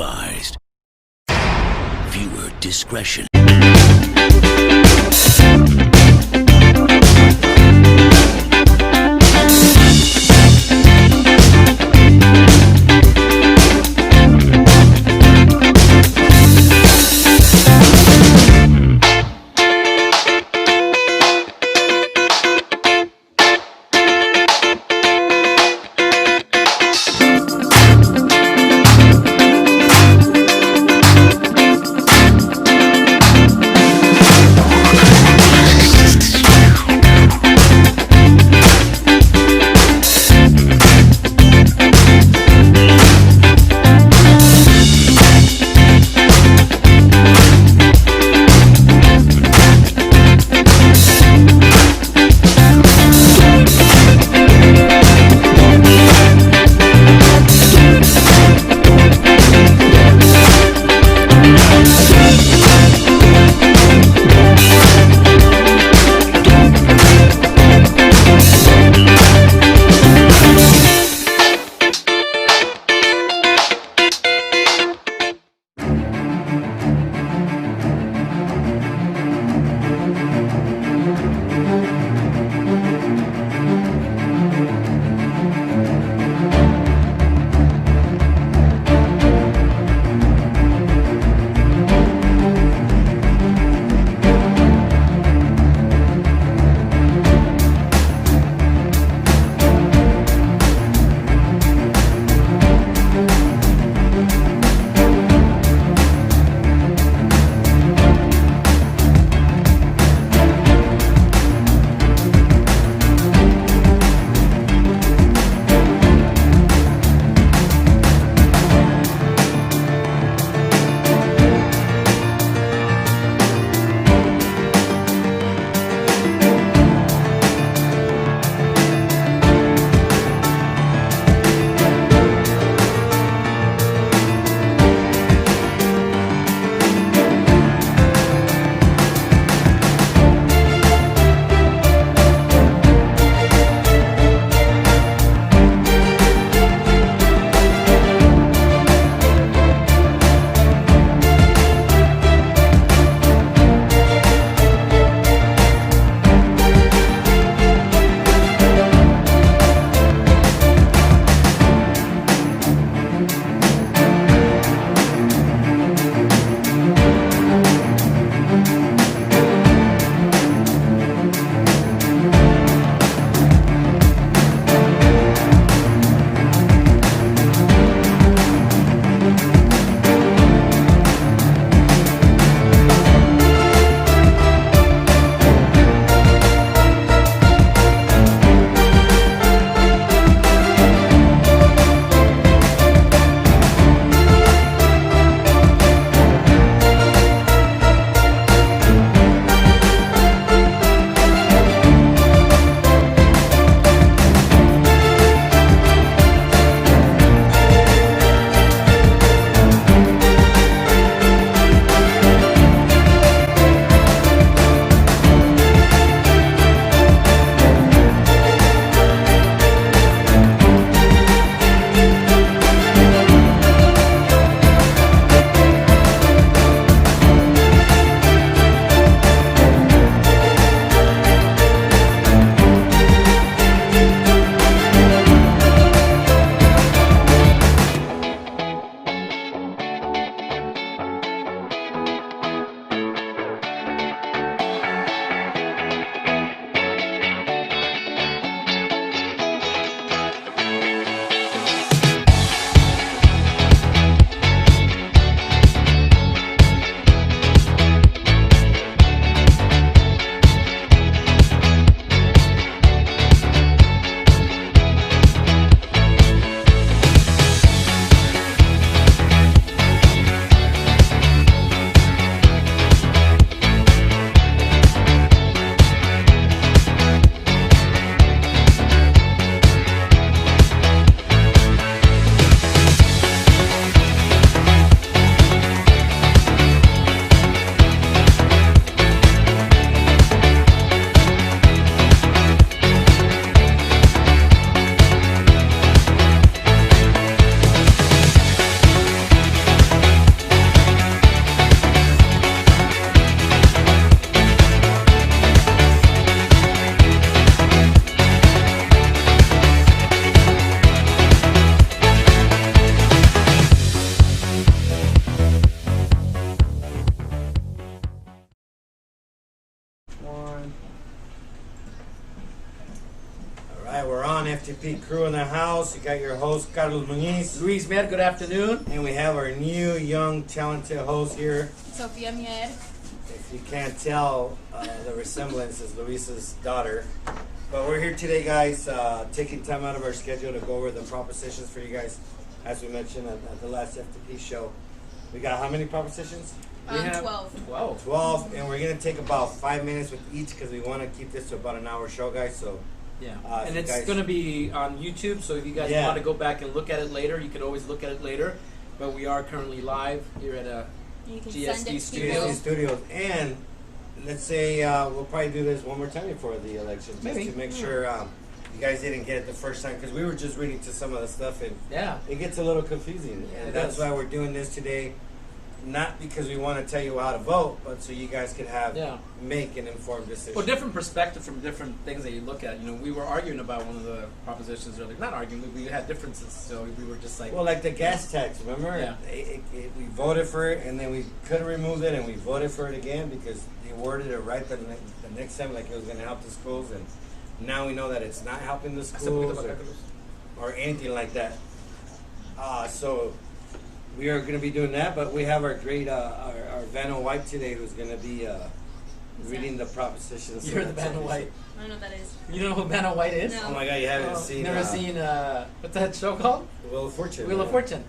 advised. Viewer discretion. Alright, we're on FTP Crew in the house. You got your host, Carlos Muñiz. Luis Mer, good afternoon. And we have our new, young, talented host here. Sofia Mier. If you can't tell, the resemblance is Luis's daughter. But we're here today, guys, taking time out of our schedule to go over the propositions for you guys. As we mentioned at the last FTP show. We got how many propositions? We have 12. 12, and we're going to take about 5 minutes with each because we want to keep this to about an hour show, guys. So, Yeah, if and you it's guys- going to be on YouTube, so if you guys Yeah. want to go back and look at it later, you can always look at it later. But we are currently live here at You can GSD send it to Studios. GSD Studios. And let's say we'll probably do this one more time before the election just Maybe. to make sure you guys didn't get it the first time because we were just reading to some of the stuff and Yeah. it gets a little confusing. Yeah, And it that's does. why we're doing this today. Not because we want to tell you how to vote, but so you guys could make an informed decision. Well, different perspective from different things that you look at. You know, we were arguing about one of the propositions earlier. Not arguing, we had differences, so we were just like, Well, like the gas tax, remember? Yeah. We voted for it, and then we could have removed it, and we voted for it again because they worded it right the next time, like it was going to help the schools, and now we know that it's not helping the Hasta un poquito schools para acá, Carlos. or anything like that. So we are going to be doing that, but we have our great, our Vanna White today who's going to be reading the propositions. You're the Vanna White. I don't know what that is. You know who Vanna White is? No. Oh my God, you haven't Oh, seen never seen, what's that show called? Wheel of Fortune. Wheel of right? Fortune.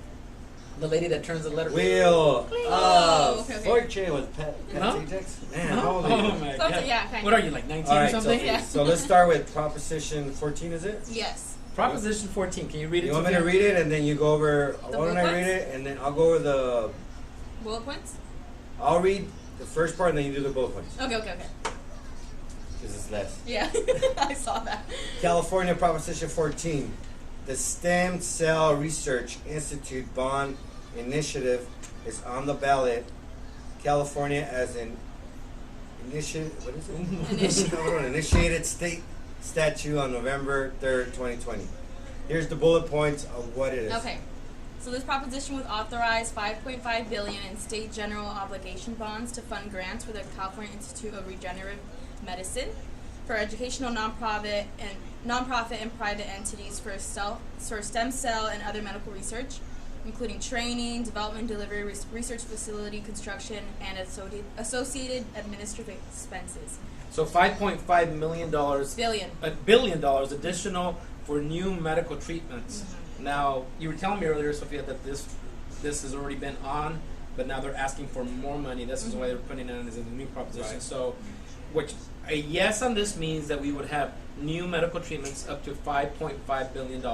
The lady that turns the letter. Wheel Oh, of okay, okay. Fortune with Pat No? Sajak. Man, No? how old are you? Oh my Something, God. yeah, kind What of. are you, like 19 All or right, something? so, Yeah. so let's start with Proposition 14, is it? Yes. Proposition 14. Can you read it? You want me to read it and then you go over, The why don't bullet I read points? it and then I'll go over the, Bullet points? I'll read the first part and then you do the bullet points. Okay, okay, okay. Because it's less. Yeah, I saw that. California Proposition 14. The Stem Cell Research Institute Bond Initiative is on the ballot. California as an initiated, what is it? Initiative. Initiated state statute on November 3rd, 2020. Here's the bullet points of what it is. Okay. So this proposition would authorize $5.5 billion in state general obligation bonds to fund grants for the California Institute of Regenerative Medicine for educational nonprofit and private entities for stem cell and other medical research, including training, development, delivery, research facility construction, and associated administrative expenses. So $5.5 million. Billion. $1 billion additional for new medical treatments. Now, you were telling me earlier, Sophia, that this has already been on, but now they're asking for more money. This is why they're putting it in as a new proposition. Right. So, which a yes on this means that we would have new medical treatments up to $5.5 billion.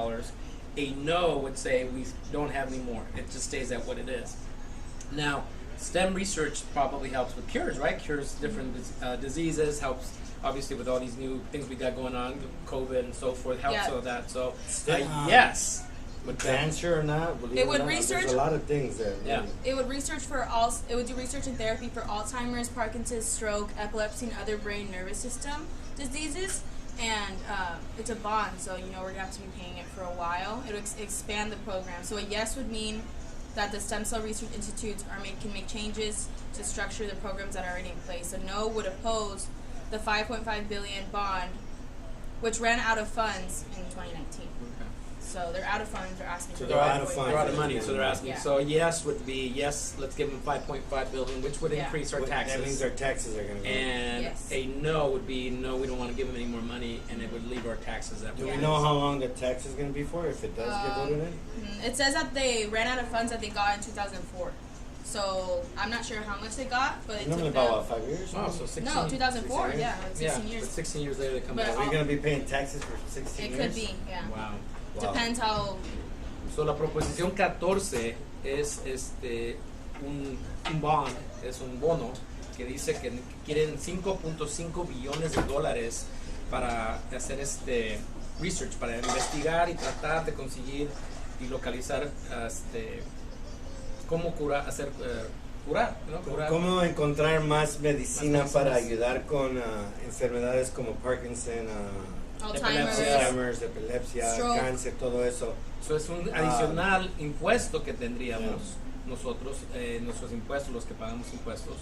A no would say we don't have any more. It just stays at what it is. Now, STEM research probably helps with cures, right? Cures different diseases, helps obviously with all these new things we got going on, COVID and so forth, helps Yeah. all that. So, STEM. yes. Would Cancer or not? Believe It or would not, research- There's a lot of things there. Yeah. It would do research and therapy for Alzheimer's, Parkinson's, stroke, epilepsy, and other brain nervous system diseases. And it's a bond, so we're gonna have to be paying it for a while. It would expand the program. So a yes would mean that the stem cell research institutes can make changes to structure the programs that are already in place. A no would oppose the $5.5 billion bond, which ran out of funds in 2019. So they're out of funds. They're asking So for they're out of $5.5 funds. They're out of money, so they're asking. Yeah. So yes would be yes. Let's give them $5.5 billion, which would Yeah. increase our What- taxes. That means our taxes are going to go. And Yes. a no would be no. We don't want to give them any more money, and it would leave our taxes at. Do Yeah. we know how long the tax is going to be for if it does get voted in? It says that they ran out of funds that they got in 2004. So I'm not sure how much they got, but it Normally took them. about, what, 5 years? Oh, so 16. No, 2004. 16 Yeah, like 16 yeah, years. but 16 years later they come But back. Are we going to be paying taxes for 16 It years? could be. Yeah. Wow. Wow. Depends how. So la proposición 14 es un bond, es un bono que dice que quieren 5.5 billones de dólares para hacer research, para investigar y tratar de conseguir y localizar cómo curar, curar, ¿no? Curar. ¿Cómo encontrar más medicina Más para medicinas. ayudar con enfermedades como Parkinson, Alzheimer's. Alzheimer's, epilepsia, Stroke. cáncer, todo eso? Eso es un adicional impuesto que tendríamos nosotros, nuestros impuestos, los que pagamos impuestos,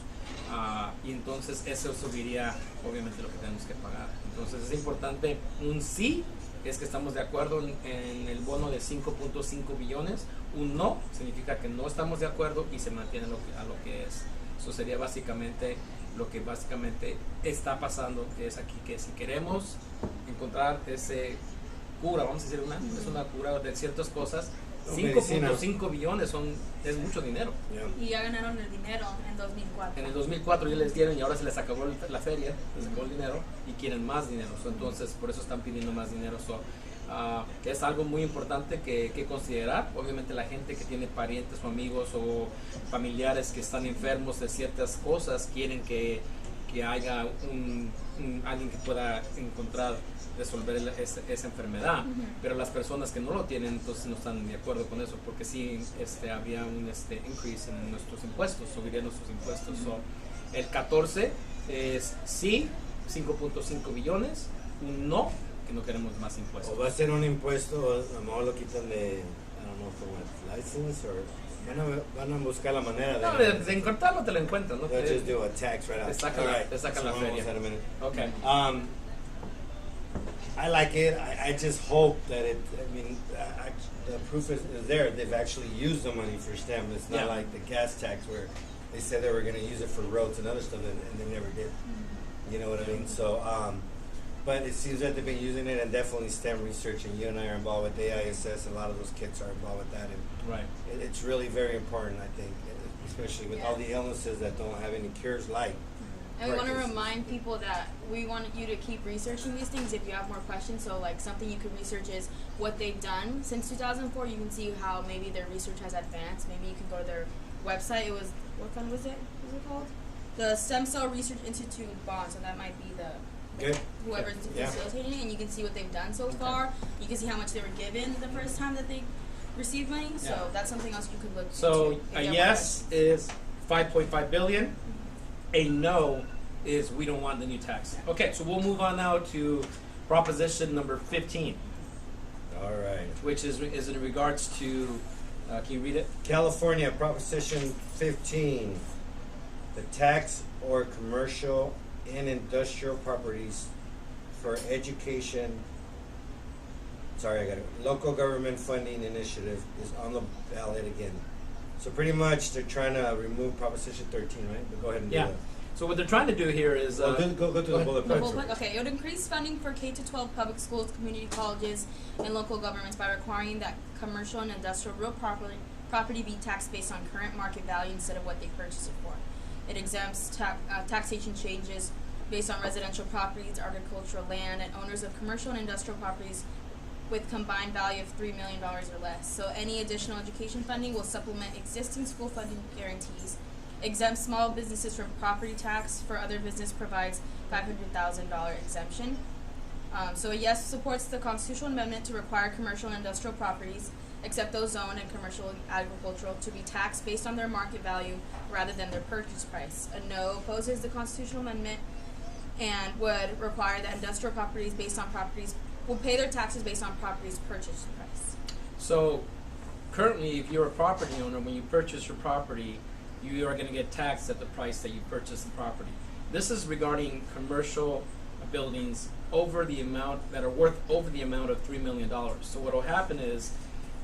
y entonces eso subiría obviamente lo que tenemos que pagar. Entonces es importante un sí es que estamos de acuerdo en el bono de 5.5 billones. Un no significa que no estamos de acuerdo y se mantiene a lo que es. Eso sería básicamente lo que básicamente está pasando, que es aquí, que si queremos encontrar ese cura, vamos a decir es una cura de ciertas cosas, 5.5 billones es mucho dinero. Y ya ganaron el dinero en 2004. En el 2004 ya les dieron y ahora se les acabó la feria, les acabó el dinero y quieren más dinero. Entonces, por eso están pidiendo más dinero. Es algo muy importante que considerar. Obviamente la gente que tiene parientes o amigos o familiares que están enfermos de ciertas cosas quieren que haya alguien que pueda resolver esa enfermedad, pero las personas que no lo tienen entonces no están de acuerdo con eso, porque sí había un increase en nuestros impuestos, subirían nuestros impuestos. El 14 es sí, 5.5 billones, un no, que no queremos más impuestos. O va a ser un impuesto, o a lo mejor lo quitan de, I don't know, from what, license, o van a buscar la manera No, de de encontrarlo te lo encuentras, ¿no? they'll just do a tax right out. Te sacan la feria. Almost at a minute. Okay. I like it. I just hope that the proof is there. They've actually used the money for STEM. It's not Yeah. like the gas tax where they said they were going to use it for roads and other stuff, and they never did. You know what I mean? So, but it seems that they've been using it, and definitely STEM research, and you and I are involved with AISS, and a lot of those kids are involved with that, and Right. it's really very important, I think, especially with all the illnesses that don't have any cures like. And we want to Parkinson's. remind people that we want you to keep researching these things if you have more questions. So, like, something you could research is what they've done since 2004. You can see how maybe their research has advanced. Maybe you can go to their website. It was, what fund was it? What was it called? The Stem Cell Research Institute bond. So that might be Good. whoever's Yeah. facilitating it, and you can see what they've done so far. You can see how much they were given the first time that they received money. So Yeah. that's something else you could look So into. a if you have more yes questions. is 5.5 billion. A no is we don't want the new tax. Okay, so we'll move on now to proposition number 15, All right. which is in regards to, can you read it? California Proposition 15, the tax or commercial and industrial properties for education, local government funding initiative is on the ballot again. So pretty much they're trying to remove Proposition 13, right? But go ahead and do Yeah. that. So what they're trying to do here is, Go to go the ahead. bullet The points. bullet point- Okay, it would increase funding for K-12 public schools, community colleges, and local governments by requiring that commercial and industrial real property be taxed based on current market value instead of what they purchased it for. It exempts taxation changes based on residential properties, agricultural land, and owners of commercial and industrial properties with combined value of $3 million or less. So any additional education funding will supplement existing school funding guarantees, exempt small businesses from property tax. For other business provides $500,000 exemption. So a yes supports the constitutional amendment to require commercial and industrial properties, except those zoned and commercial and agricultural, to be taxed based on their market value rather than their purchase price. A no opposes the constitutional amendment and would require that industrial properties based on properties will pay their taxes based on properties purchase price. So currently, if you're a property owner, when you purchase your property, you are going to get taxed at the price that you purchased the property. This is regarding commercial buildings over the amount that are worth over the amount of $3 million. So what will happen is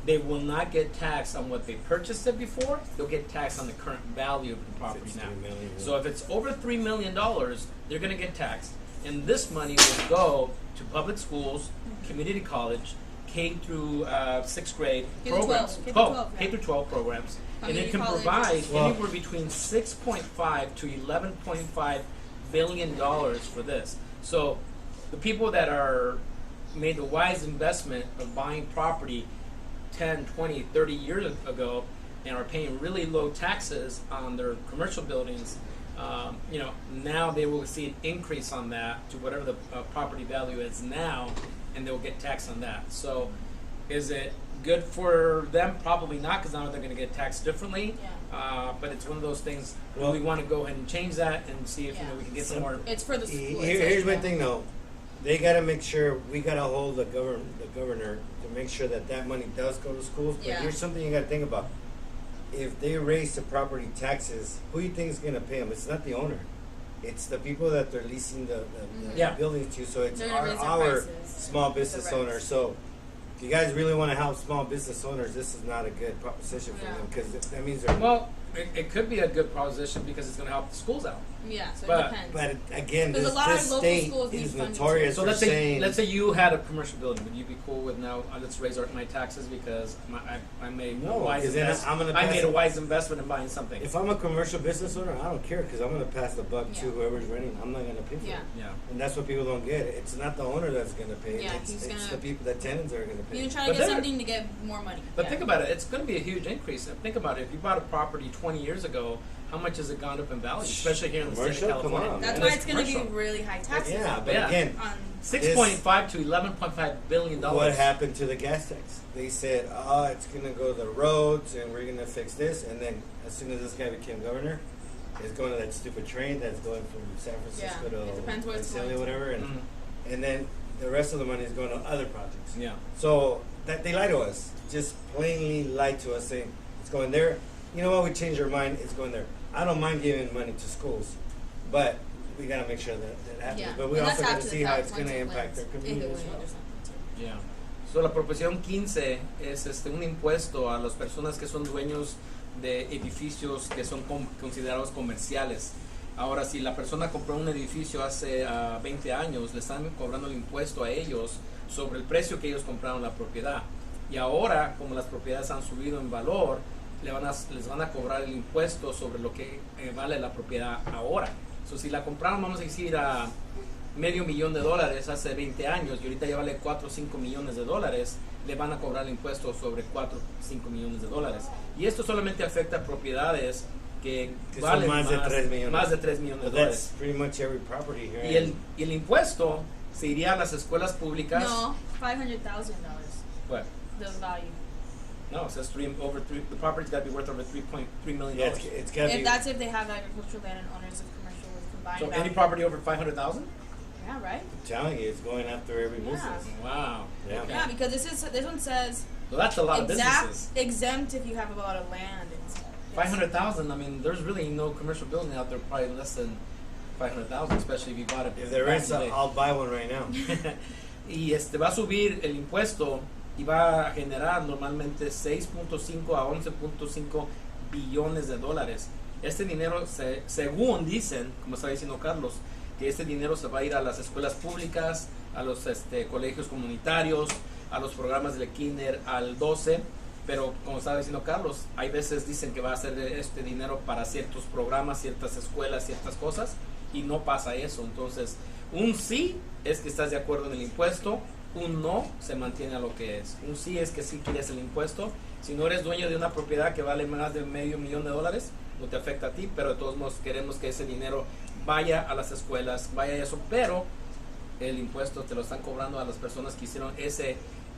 they will not get taxed on what they purchased it before. They'll get taxed on the current value of the property it's now. $3 million, yeah. So if it's over $3 million, they're going to get taxed. And this money will go to public schools, community college, K through 6th grade K through programs. 12, K through 12, K through 12 programs. And it Community can colleges. provide Well- anywhere between 6.5 to 11.5 billion dollars for this. So the people that are made the wise investment of buying property 10, 20, 30 years ago and are paying really low taxes on their commercial buildings, now they will see an increase on that to whatever the property value is now, and they'll get taxed on that. So is it good for them? Probably not, because now they're going to get taxed differently. Yeah. But it's one of those things Well- we want to go ahead and change that and see if Yeah. we can get some more. It's for the school. Here's my thing though. They got to make sure we got to hold the governor to make sure that money does go to schools. But Yeah. here's something you got to think about. If they raise the property taxes, who do you think is going to pay them? It's not the owner. It's the people that they're leasing the Yeah. buildings to. So it's They're gonna raise their our prices. small business The rents. owners. So if you guys really want to help small business owners, this is not a good proposition for Yeah. them because that means they're. Well, it could be a good proposition because it's going to help the schools out. Yeah, so But- it depends. But again, Because this, a lot of this local state schools need is funding, too. notorious So for let's saying. say you had a commercial building. Would you be cool with now? Let's raise my taxes because I made No, a wise 'cause then I'm gonna I pass made a it- wise investment in buying something. If I'm a commercial business owner, I don't care because I'm going to pass the buck to Yeah. whoever's renting. I'm not going to pay for Yeah. it. Yeah. And that's what people don't get. It's not the owner that's going to pay. Yeah, it's he's it's gonna- the people, the tenants are going to pay. You're trying But to get there- something to get more money. But Yeah. think about it. It's going to be a huge increase. Think about it. If you bought a property 20 years ago, how much has it gone up in value? Especially here in the state Commercial? of California. Come on, That's man. why it's going to be commercial. really high taxes. Yeah, but Yeah. again, On 6.5 to 11.5 billion dollars. what happened to the gas tax? They said, oh, it's going to go to the roads and we're going to fix this. And then as soon as this guy became governor, it's going to that stupid train that's going from San Francisco Yeah, it depends where it's to Visalia, going to. whatever. And then the rest of the money is going to other projects. Yeah. So that they lie to us, just plainly lied to us, saying it's going there. You know what? We changed our mind. It's going there. I don't mind giving money to schools, but we got to make sure that happens. Yeah. But we And also that's got to after see the how fact, it's going once to it impact their lands, if community it as well. lands or something, too. Yeah. So, la proposición 15 es un impuesto a las personas que son dueños de edificios que son considerados comerciales. Ahora, si la persona compró un edificio hace 20 años, le están cobrando el impuesto a ellos sobre el precio que ellos compraron la propiedad. Y ahora, como las propiedades han subido en valor, les van a cobrar el impuesto sobre lo que vale la propiedad ahora. So, si la compraron, vamos a decir, a $500,000 hace 20 años y ahorita ya vale 4 o 5 millones de dólares, le van a cobrar el impuesto sobre 4 o 5 millones de dólares. Y esto solamente afecta a propiedades que Son valen más de 3 millones. más de 3 millones de But that's dólares. pretty much every property here. Y el impuesto se iría a las escuelas públicas. No, $500,000. What? The value. No, it says the property's got to be worth over $3.3 million. Yeah, it's got to be. If that's if they have agricultural land and owners of commercial with combined So value. any property over 500,000? Yeah, right? I'm telling you, it's going after every Yeah. business. Wow. Yeah. Okay. Yeah, because this one says So that's a lot of exact, businesses. exempt if you have a lot of land and stuff. Yes. 500,000. I mean, there's really no commercial building out there probably less than 500,000, especially if you bought it. If there back is, in the day. I'll buy one right now. Y va a subir el impuesto y va a generar normalmente 6.5 a 11.5 billones de dólares. Este dinero, según dicen, como estaba diciendo Carlos, que este dinero se va a ir a las escuelas públicas, a los colegios comunitarios, a los programas de kinder al 12, pero como estaba diciendo Carlos, hay veces dicen que va a ser este dinero para ciertos programas, ciertas escuelas, ciertas cosas, y no pasa eso. Entonces, un sí es que estás de acuerdo en el impuesto, un no se mantiene a lo que es. Un sí es que sí quieres el impuesto. Si no eres dueño de una propiedad que vale más de $500,000, no te afecta a ti, pero de todos modos queremos que ese dinero vaya a las escuelas, vaya a eso, pero el impuesto te lo están cobrando a las personas que hicieron esa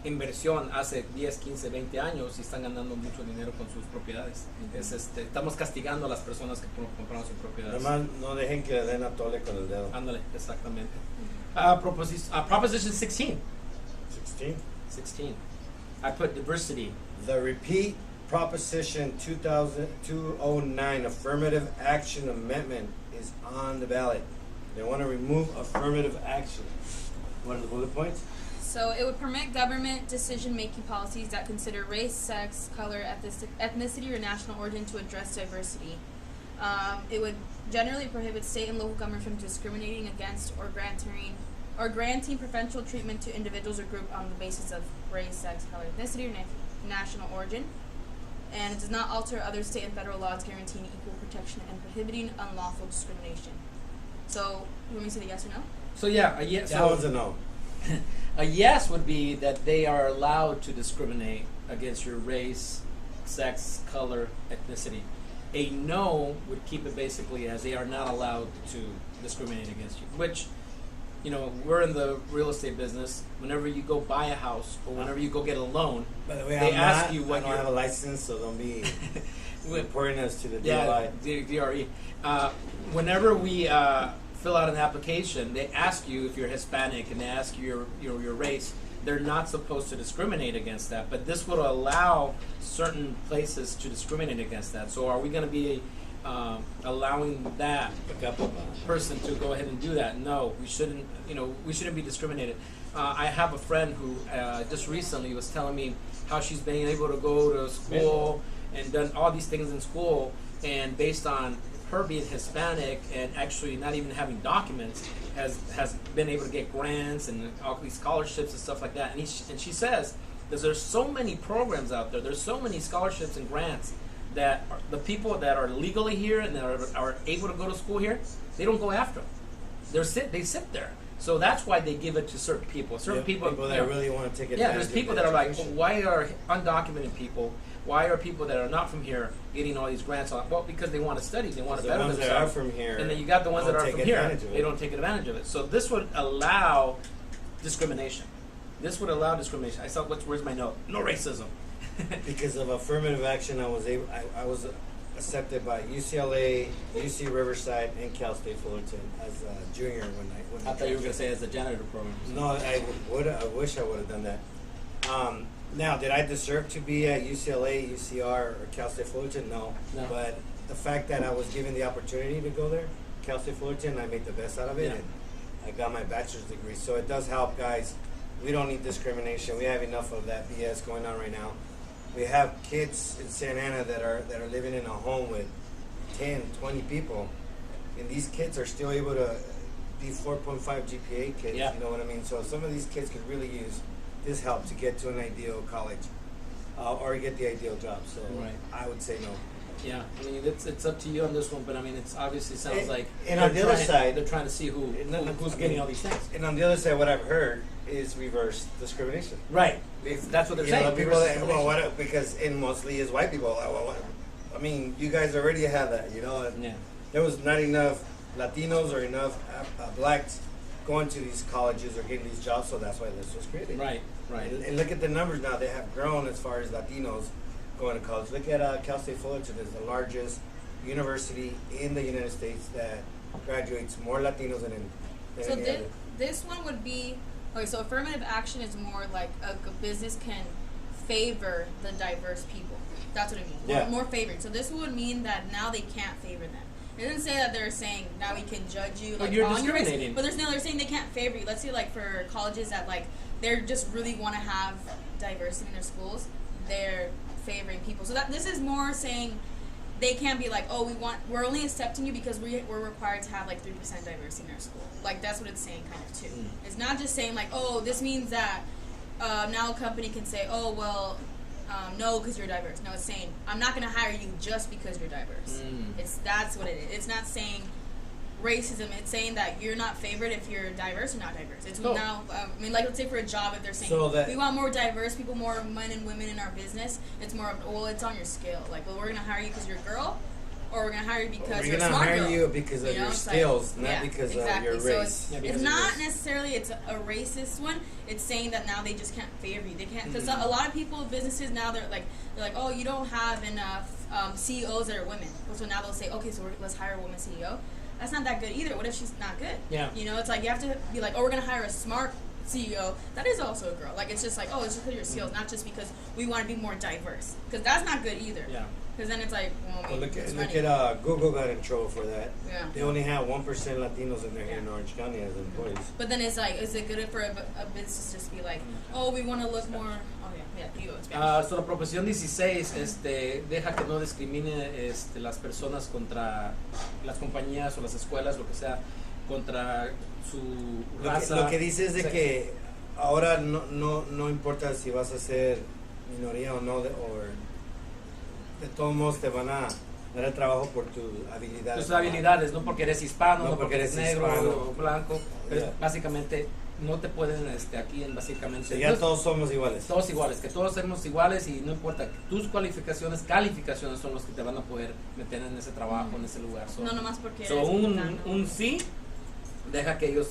inversión hace 10, 15, 20 años y están ganando mucho dinero con sus propiedades. Estamos castigando a las personas que compraron sus propiedades. Además, no dejen que le den a tole con el dedo. Ándale, exactamente. Proposition 16. 16. I put diversity. The repeat Proposition 209 Affirmative Action Amendment is on the ballot. They want to remove affirmative action. What are the bullet points? So it would permit government decision-making policies that consider race, sex, color, ethnicity, or national origin to address diversity. It would generally prohibit state and local governments from discriminating against or granting preferential treatment to individuals or groups on the basis of race, sex, color, ethnicity, or national origin. And it does not alter other state and federal laws guaranteeing equal protection and prohibiting unlawful discrimination. So, you want me to say yes or no? So yeah, a yes. That one's a no. A yes would be that they are allowed to discriminate against your race, sex, color, ethnicity. A no would keep it basically as they are not allowed to discriminate against you. Which, you know, we're in the real estate business. Whenever you go buy a house or whenever you go get a loan, By the way, they I'm ask not, you what I don't your have a license, so don't be reporting us to the yeah, DLI. DRE. Whenever we fill out an application, they ask you if you're Hispanic and they ask you your race. They're not supposed to discriminate against that, but this would allow certain places to discriminate against that. So are we going to be allowing that person to go ahead and do that. No, we shouldn't. We shouldn't be discriminated. I have a friend who just recently was telling me how she's been able to go to school and done all these things in school, and based on her being Hispanic and actually not even having documents, has been able to get grants and all these scholarships and stuff like that. And she says that there's so many programs out there, there's so many scholarships and grants that the people that are legally here and that are able to go to school here, they don't go after them. They sit there. So that's why they give it to certain people. Certain people that really want to take advantage. Yeah, there's people of that are like, education. why are undocumented people? Why are people that are not from here getting all these grants? Well, because they want to study, they want to better themselves. The ones that are from here, and then you got the ones that are from here, they they don't take advantage of it. So this would allow discrimination. This would allow discrimination. I saw, where's my note? No racism. Because of affirmative action, I was accepted by UCLA, UC Riverside, and Cal State Fullerton as a junior when I thought you were going to say as a janitor program. No, I wish I would have done that. Now, did I deserve to be at UCLA, UCR, or Cal State Fullerton? No. But the fact that I was given the opportunity to go there, Cal State Fullerton, I made the best out of it, and I got my bachelor's degree. So it does help, guys. We don't need discrimination. We have enough of that BS going on right now. We have kids in Santa Ana that are living in a home with 10, 20 people, and these kids are still able to be 4.5 GPA kids. Yeah. You know what I mean? So some of these kids could really use this help to get to an ideal college or get the ideal job. So I would say no. Yeah, I mean it's up to you on this one, but I mean it's obviously sounds like. And on the other side, they're trying to see who's getting all these things. And on the other side, what I've heard is reverse discrimination. Right. That's what they're saying. People that, because mostly is white people. I mean, you guys already have that, And there was not enough Latinos or enough blacks going to these colleges or getting these jobs, so that's why this was created. Right. And look at the numbers now; they have grown as far as Latinos going to college. Look at Cal State Fullerton is the largest university in the United States that graduates more Latinos than So any other. this one would be, okay, so affirmative action is more like a business can favor the diverse people. That's what it means. Yeah. More favored. So this would mean that now they can't favor them. It doesn't say that they're saying now we can judge you But like you're on your race, discriminating. but they're saying they can't favor you. Let's say like for colleges that like they're just really want to have diversity in their schools, they're favoring people. So that this is more saying they can't be like, oh, we're only accepting you because we're required to have like 3% diversity in our school. Like that's what it's saying kind of too. It's not just saying like, oh, this means that now a company can say, oh well, no, because you're diverse. No, it's saying I'm not going to hire you just because you're diverse. That's what it is. It's not saying racism. It's saying that you're not favored if you're diverse or not diverse. It's now, I mean, like let's say for a job, if they're saying we want more diverse people, more men and women in our business, it's more of, well, it's on your scale. Like, well, we're going to hire you because you're a girl, or we're going to hire you because you're a smart girl. We're going to hire you because of your skills, not because of your race. So it's not necessarily it's a racist one. It's saying that now they just can't favor you. They can't, because a lot of people, businesses now, they're like, oh, you don't have enough CEOs that are women. So now they'll say, okay, so let's hire a woman CEO. That's not that good either. What if she's not good? Yeah. It's like you have to be like, oh, we're going to hire a smart CEO. That is also a girl. Like, it's just like, oh, it's just because you're skills, not just because we want to be more diverse. Because that's not good either. Yeah. Because then it's like, well, look at Google got in trouble for that. Yeah. They only have 1% Latinos in there here in Orange County as employees. But then it's like, is it good for a business to just be like, oh, we want to look more? Oh yeah, you go. Spanish. So la proposición 16 deja que no discrimine las personas contra las compañías o las escuelas, lo que sea, contra su raza. Lo que dice es de que ahora no importa si vas a ser minoría o no, de todos modos te van a dar el trabajo por tus habilidades. Tus habilidades, no porque eres hispano, no porque eres negro hispano, o blanco, pero básicamente no te pueden aquí básicamente. Ya todos somos iguales. Todos iguales, que todos somos iguales y no importa, tus calificaciones son los que te van a poder meter en ese trabajo, en ese lugar. No nomás porque eres un sí deja que ellos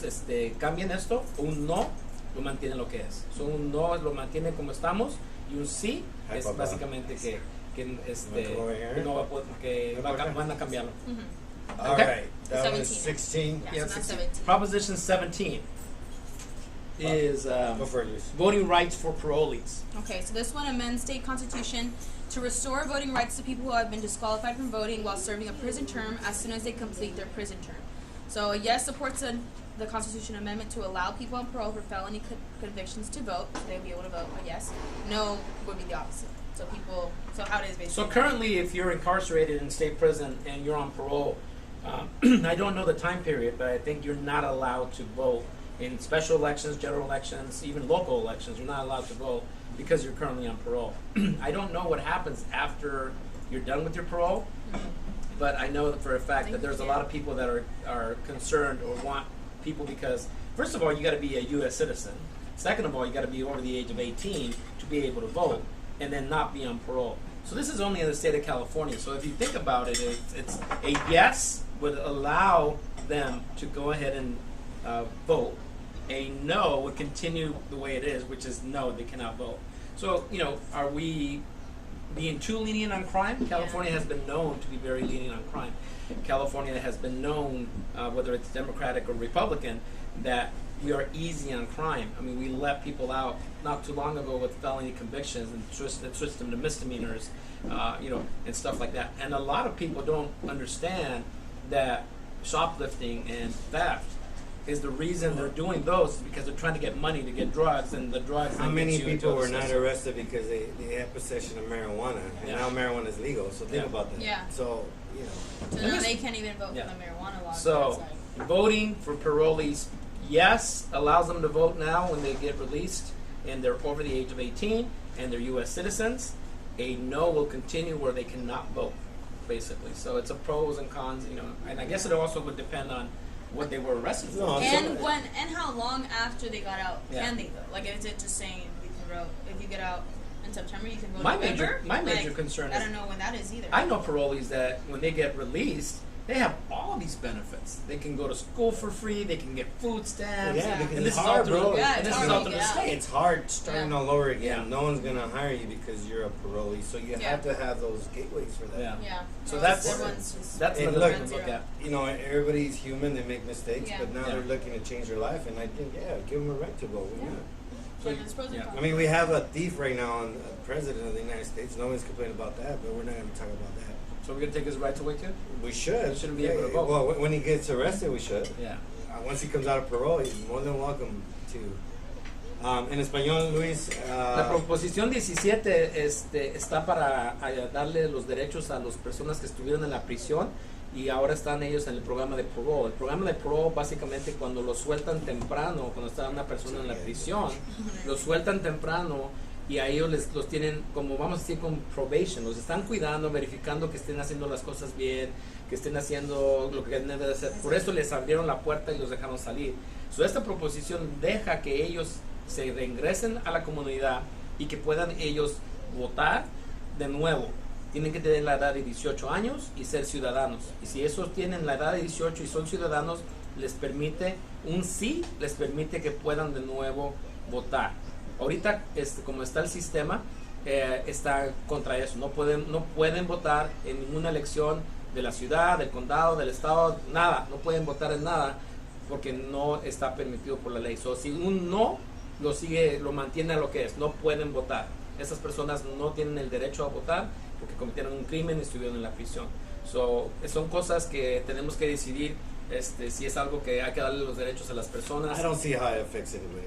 cambien esto, un no lo mantiene lo que es. Un no lo mantiene como estamos y un sí es básicamente que no va a poder, que van a cambiarlo. All right, that was 16. Yeah, Yes, so 17. Proposition 17. is Go for it, Luis. voting rights for parolees. Okay, so this one amends state constitution to restore voting rights to people who have been disqualified from voting while serving a prison term as soon as they complete their prison term. So a yes supports the Constitution Amendment to allow people on parole for felony convictions to vote. So they'll be able to vote. A yes. No would be the opposite. So how it is basically. So currently, if you're incarcerated in state prison and you're on parole, I don't know the time period, but I think you're not allowed to vote in special elections, general elections, even local elections. You're not allowed to vote because you're currently on parole. I don't know what happens after you're done with your parole, but I know for a fact that there's a lot of people that are concerned or want people because, first of all, you got to be a U.S. citizen. Second of all, you got to be over the age of 18 to be able to vote, and then not be on parole. So this is only in the state of California. So if you think about it, it's a yes would allow them to go ahead and vote. A no would continue the way it is, which is no, they cannot vote. So, are we being too lenient on crime? California has been known to be very lenient on crime. California has been known, whether it's Democratic or Republican, that we are easy on crime. I mean, we let people out not too long ago with felony convictions and switched them to misdemeanors, and stuff like that. And a lot of people don't understand that shoplifting and theft is the reason they're doing those, is because they're trying to get money to get drugs, and the drugs. How then many gets you into people the were not system. arrested because they had possession of marijuana, and Yeah. now marijuana is legal? So think Yeah. about that. Yeah. So So now they can't even vote Yeah. for the marijuana law. So, It's like- voting for parolees, yes, allows them to vote now when they get released and they're over the age of 18 and they're U.S. citizens. A no will continue where they cannot vote, basically. So it's a pros and cons, and I guess it also would depend on what they were arrested for. No, and how long after they got out Yeah. can they vote? Like, is it just saying you can vote if you get out in September, you can vote My in November? major concern I is don't know when that is either. I know parolees that when they get released, they have all these benefits. They can go to school for free. They can get food stamps. Yeah, because and it's this is hard, all through, bro. Yeah, and it's this hard is all to through get the out. state. it's hard starting Yeah. all over again. Yeah. No one's gonna hire you because you're a parolee. So you Yeah. have to have those gateways for that. Yeah. Yeah. So No, that's- everyone's just That's And another look- thing to look at. Everybody's human. They make mistakes, Yeah. but now Yeah. they're looking to change their life, and I think, give them a right to vote. Why Yeah. not? So there's pros and yeah. cons. I mean, we have a thief right now, on president of the United States. No one's complaining about that, but we're not going to talk about that. So we're gonna take his rights away too? We should. He shouldn't be able to vote. Well, when he gets arrested, we should. Yeah. Once he comes out of parole, he's more than welcome to. En español, Luis. La proposición 17 está para darle los derechos a las personas que estuvieron en la prisión y ahora están ellos en el programa de parole. El programa de parole básicamente cuando los sueltan temprano, cuando está una persona en la prisión, los sueltan temprano y a ellos los tienen como vamos a decir con probation, los están cuidando, verificando que estén haciendo las cosas bien, que estén haciendo lo que deben de hacer. Por eso les abrieron la puerta y los dejaron salir. Esta proposición deja que ellos se reingresen a la comunidad y que puedan ellos votar de nuevo. Tienen que tener la edad de 18 años y ser ciudadanos. Y si esos tienen la edad de 18 y son ciudadanos, les permite les permite que puedan de nuevo votar. Ahorita, como está el sistema, está contra eso. No pueden votar en ninguna elección de la ciudad, del condado, del estado, nada. No pueden votar en nada porque no está permitido por la ley. Si un no lo mantiene a lo que es, no pueden votar. Esas personas no tienen el derecho a votar porque cometieron un crimen y estuvieron en la prisión. Son cosas que tenemos que decidir si es algo que hay que darle los derechos a las personas. I don't see how it affects anybody.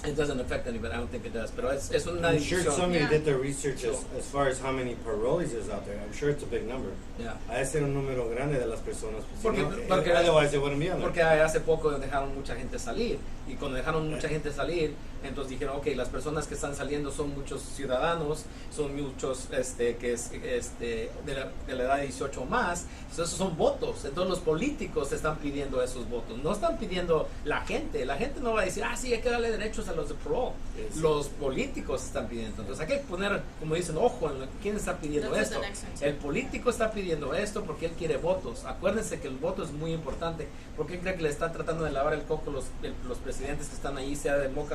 It doesn't affect anybody, I don't think it does, pero es una I'm sure decisión. somebody Yeah. did their research as far as how many parolees there's out there. I'm sure it's a big number. Yeah. Ha de ser un número grande de las personas. Porque- Si no, porque- otherwise they wouldn't be on there. Porque hace poco dejaron mucha gente salir y cuando dejaron mucha gente salir, entonces dijeron, ok, las personas que están saliendo son muchos ciudadanos, son muchos que es de la edad de 18 o más, entonces esos son votos, entonces los políticos están pidiendo esos votos, no están pidiendo la gente no va a decir, sí, hay que darle derechos a los de parole, Sí. los políticos están pidiendo, entonces hay que poner, como dicen, ojo en quién está pidiendo That's esto, the next one, too. el político está pidiendo esto porque él quiere votos. Acuérdense que el voto es muy importante. ¿Por qué cree que le están tratando de lavar el coco los presidentes que están ahí, sea demócrata